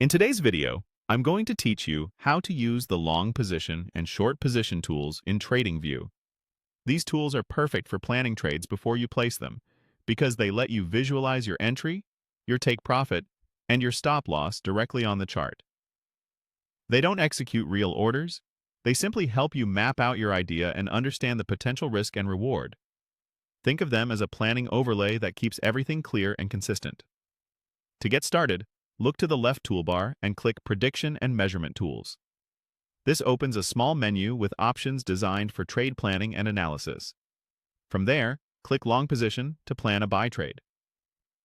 In today's video, I'm going to teach you how to use the long position and short position tools in TradingView. These tools are perfect for planning trades before you place them because they let you visualize your entry, your take profit, and your stop loss directly on the chart. They don't execute real orders. They simply help you map out your idea and understand the potential risk and reward. Think of them as a planning overlay that keeps everything clear and consistent. To get started, look to the left toolbar and click Prediction and Measurement Tools. This opens a small menu with options designed for trade planning and analysis. From there, click Long Position to plan a buy trade.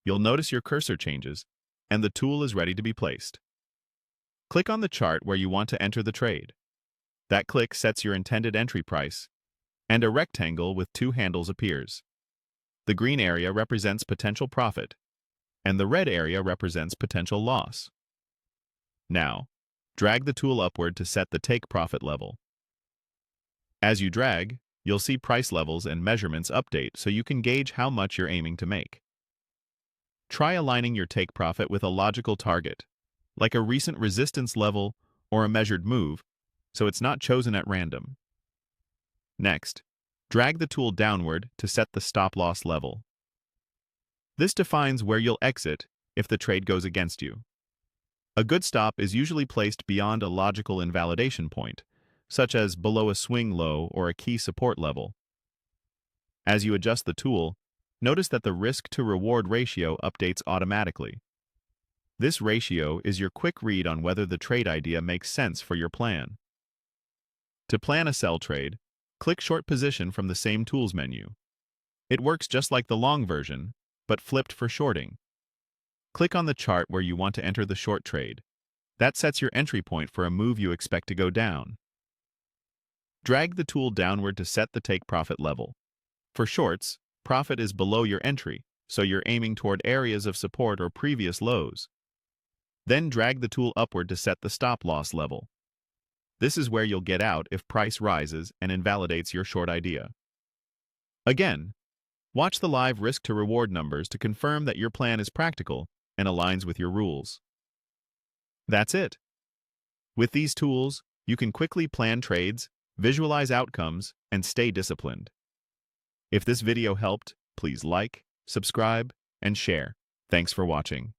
You'll notice your cursor changes, and the tool is ready to be placed. Click on the chart where you want to enter the trade. That click sets your intended entry price, and a rectangle with two handles appears. The green area represents potential profit, and the red area represents potential loss. Now, drag the tool upward to set the take profit level. As you drag, you'll see price levels and measurements update so you can gauge how much you're aiming to make. Try aligning your take profit with a logical target, like a recent resistance level or a measured move, so it's not chosen at random. Next, drag the tool downward to set the stop loss level. This defines where you'll exit if the trade goes against you. A good stop is usually placed beyond a logical invalidation point, such as below a swing low or a key support level. As you adjust the tool, notice that the risk-to-reward ratio updates automatically. This ratio is your quick read on whether the trade idea makes sense for your plan. To plan a sell trade, click Short Position from the same Tools menu. It works just like the long version, but flipped for shorting. Click on the chart where you want to enter the short trade. That sets your entry point for a move you expect to go down. Drag the tool downward to set the take profit level. For shorts, profit is below your entry, so you're aiming toward areas of support or previous lows. Then drag the tool upward to set the stop loss level. This is where you'll get out if price rises and invalidates your short idea. Again, watch the live risk-to-reward numbers to confirm that your plan is practical and aligns with your rules. That's it. With these tools, you can quickly plan trades, visualize outcomes, and stay disciplined. If this video helped, please like, subscribe, and share. Thanks for watching.